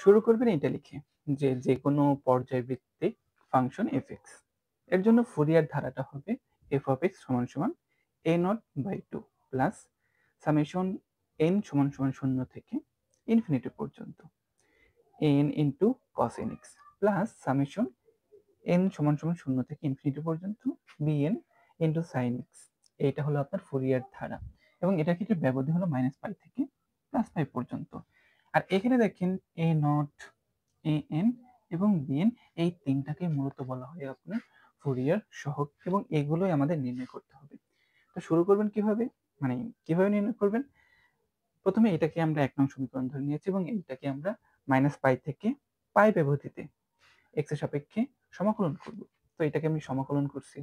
শুরু করবেন এটা লিখে যে যে কোনো পর্যায়ভিত্তিক ফাংশন f(x) এর জন্য ফুরিয়ার ধারাটা হবে f(x) সমান সমান a0/2 প্লাস সামেশন n সমান সমান 0 থেকে ইনফিনিটি পর্যন্ত an into cos nx plus summation n সমান সমান 0 থেকে ইনফিনিটি পর্যন্ত bn ইন্টু sin x। এইটা হলো আপনার ফুরিয়ার ধারা এবং এটার ক্ষেত্রে ব্যবধি হলো -π থেকে +π পর্যন্ত। আর এখানে দেখেন a0, an এবং bn এই তিনটাকে মূলত বলা হয় আপনার ফুরিয়ার সহগ এবং এগুলোই আমাদের নির্ণয় করতে হবে। তো শুরু করবেন কিভাবে, মানে কিভাবে নির্ণয় করবেন? প্রথমে এটাকে আমরা 1 নং সমীকরণ ধরে নিয়েছি এবং এইটাকে আমরা -π থেকে π ব্যবধিতে x এর সাপেক্ষে সমাকলন করব। তো এটাকে আমি সমাকলন করছি।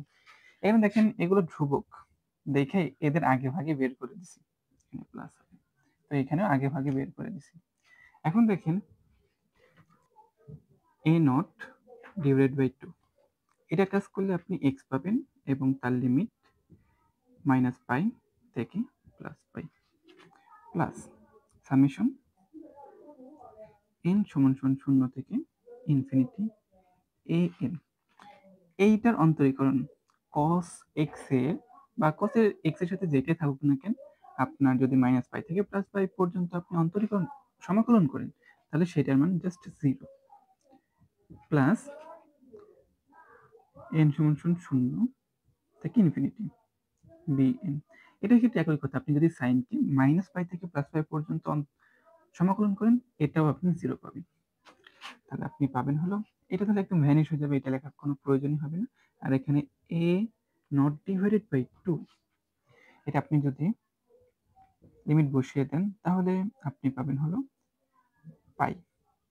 এখানে দেখেন এগুলো ধ্রুবক দেখে এদের আগে ভাগে বের করে দিছি, এখানে প্লাস হবে, তো এখানে আগে ভাগে বের করে দিছি। এখন দেখেন a0 / 2 এটা কাজ করলে আপনি x পাবেন এবং তার লিমিট -π থেকে +π প্লাস সামেশন n সমান সমান 0 থেকে ইনফিনিটি an। এইটার অন্তরীকরণ cos x এর বা cos এর x এর সাথে যেটাই থাকুক না কেন, আপনার যদি -π থেকে +π পর্যন্ত আপনি অন্তরীকরণ সমাকলন করেন তাহলে সেটার মান জাস্ট 0 প্লাস n সমান সমান 0 থেকে ইনফিনিটি bn। এটার ক্ষেত্রে একই কথা, আপনি যদি সাইনকে -π থেকে +π পর্যন্ত সমাকলন করেন এটাও আপনি 0 পাবেন। তাহলে আপনি পাবেন হলো এটা, তাহলে একদম ভ্যানিশ হয়ে যাবে, এটা লেখার কোনো প্রয়োজনই হবে না। আর এখানে a0/2 এটা আপনি যদি লিমিট বসিয়ে দেন তাহলে আপনি পাবেন হলো π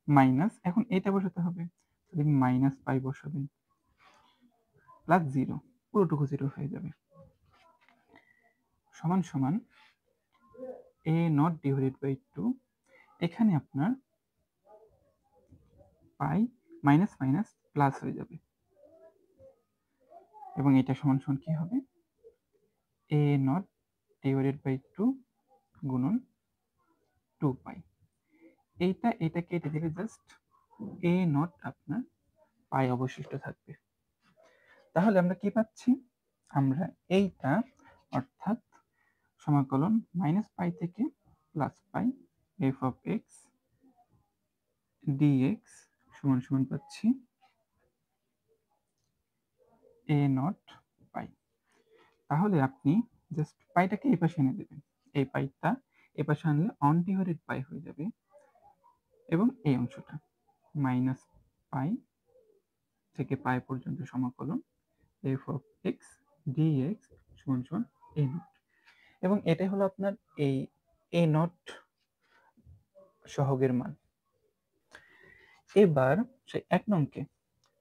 মাইনাস, এখন এটা বসাতে হবে, যদি -π বসাবেন প্লাস 0, পুরোটুকু 0 হয়ে যাবে, সমান সমান a0/2। এখানে আপনার π মাইনাস মাইনাস প্লাস হয়ে যাবে এবং এটা সমান সমান কি হবে a0/2 গুণন 2π। এটা কেটে দিলে জাস্ট a0 আপনার π অবশিষ্ট থাকবে। তাহলে আমরা কি পাচ্ছি, আমরা এইটা অর্থাৎ সমাকলন -π থেকে +π f(x) dx সমান সমান পাচ্ছি a0 π। তাহলে আপনি জাস্ট পাইটাকে এই পাশে এনে দেবেন, এই পাইটা এই পাশে আনলে on/π হয়ে যাবে এবং এই অংশটা -π থেকে π পর্যন্ত সমাকলন f(x) dx সমান সমান a0 এবং এটাই হলো আপনার এই a0 সহগের মান। এবার সেই 1 নংকে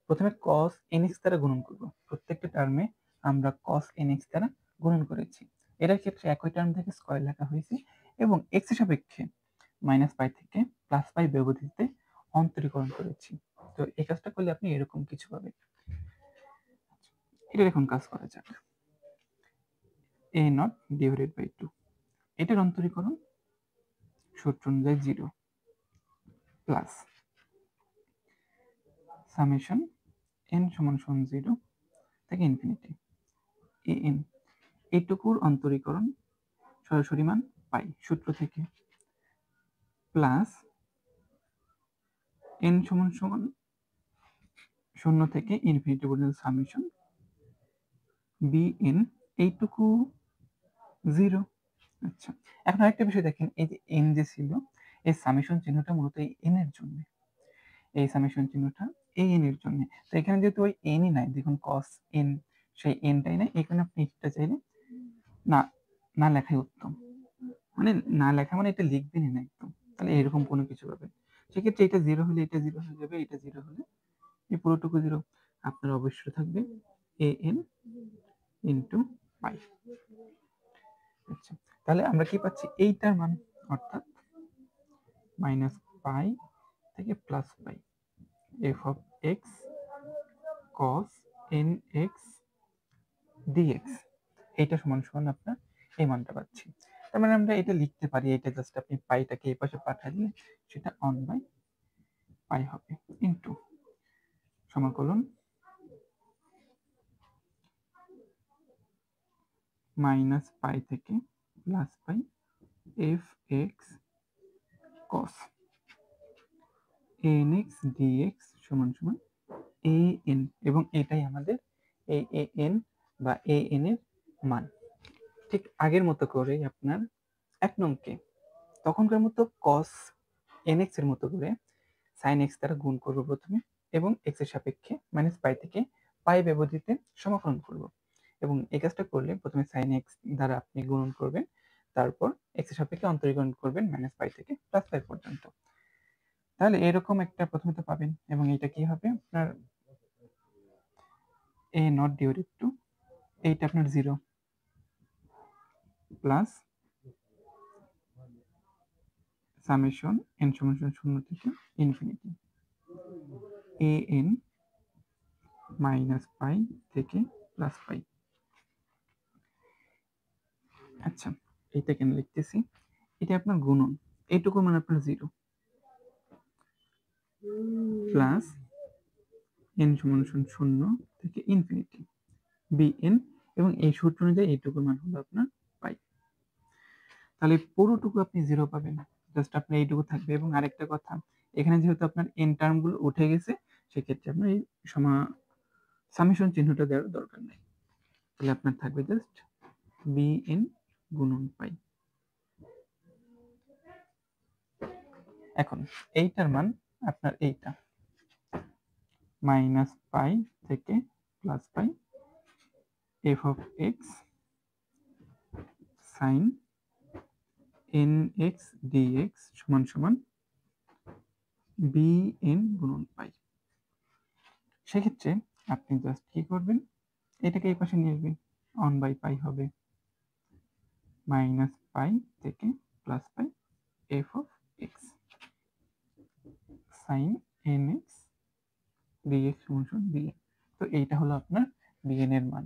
প্রথমে cos nx দ্বারা গুণন করব। প্রত্যেকটা টার্মে আমরা cos nx দ্বারা গুণন করেছি। এটার ক্ষেত্রে একই টার্ম থেকে স্কয়ার লেখা হয়েছে এবং x এর সাপেক্ষে -π থেকে +π ব্যবধিতে অন্তরীকরণ করেছি। তো এই কাজটা করলে আপনি এরকম কিছু পাবেন। এটা এখন কাজ করা যাক। a0/2 এটার অন্তরীকরণ সূত্র অনুযায়ী 0 প্লাস সামেশন n সমান সমান 0 থেকে ইনফিনিটি an। এইটুকুর অন্তরীকরণ সরাসরি মান পাই সূত্র থেকে প্লাস n সমান সমান 0 থেকে ইনফিনিটি পর্যন্ত সামেশন bn, এইটুকু 0। আচ্ছা, এখন আরেকটা বিষয় দেখেন, এই যে n যে ছিল এই সামেশন চিহ্নটা মূলত এই n এর জন্য, এই সামেশন চিহ্নটা এই n এর জন্য। তো এখানে যেহেতু ওই n ই নাই, দেখুন cos n সেই n টাই নাই, এখানে আপনি এটা চাইলে না না লেখাই উত্তম, মানে না লেখা মানে এটা লিখবেনই না একদম, তাহলে এরকম কোনো কিছু পাবেন। সেক্ষেত্রে এটা 0 হলে এটা 0 হয়ে যাবে, এটা 0 হলে এই পুরোটুকু 0। আপনার অবশ্যই থাকবে an ইন্টু π। আচ্ছা, তাহলে আমরা কি পাচ্ছি, এইটার মান অর্থাৎ -π থেকে +π f(x) cos nx dx এইটা সমান সমান আপনার এই মানটা পাচ্ছি। তার মানে আমরা এটা লিখতে পারি, এটা জাস্ট আপনি পাইটাকে এই পাশে পাঠিয়ে দিলে সেটা 1/2 পাই হবে ইন্টু সমাকলন মাইনাস পাই থেকে plus pi F x cos n x dx সমান সমান এ এন, এবং এটাই আমাদের এই এ এন বা এ এন এর মান। ঠিক আগের মতো করে আপনার 1 নংকে তখনকার মতো cos nx এর মতো করে sin x দ্বারা গুণ করব প্রথমে, এবং x এর সাপেক্ষে মাইনাস পাই থেকে পাই ব্যবধিতে সমাকলন করব। এবং এই কাজটা করলে প্রথমে sin x দ্বারা আপনি গুণন করবেন, তারপর x এর সাপেক্ষে অন্তরীকরণ করবেন মাইনাস পাই থেকে প্লাস পাই পর্যন্ত। তাহলে এরকম একটা প্রথমে তো পাবেন, এবং এটা কি হবে আপনার a নট ডিভাইডেড টু এইটা আপনার 0 প্লাস সামেশন n সমান 0 থেকে infinity A N minus pi থেকে প্লাস পাই। আচ্ছা, এইটা কেন লিখতেছি, এটা আপনার গুণন, এইটুকু মানে আপনার 0 প্লাস n সমান 0 থেকে ইনফিনিটি bn, এবং এই সূত্র অনুযায়ী এইটুকুর মান হলো আপনার পাই। তাহলে পুরোটুকু আপনি 0 পাবেন, জাস্ট আপনার এইটুকু থাকবে। এবং আরেকটা কথা, এখানে যেহেতু আপনার n টার্মগুলো উঠে গেছে, সেক্ষেত্রে আপনার এই সামেশন চিহ্নটা দেওয়ার দরকার নেই। তাহলে আপনার থাকবে জাস্ট bn গুণন পাই। এখন এইটার মান আপনার এইটা মাইনাস পাই থেকে plus pi f of x sine n x dx সমান সমান bn গুণন পাই। সেক্ষেত্রে আপনি জাস্ট কি করবেন, এটাকে এই পাশে নিয়ে আসবেন, 1/পাই হবে মাইনাস পাই থেকে plus pi f of x sine n x dx সমান bn। তো এইটা হলো আপনার bn এর মান।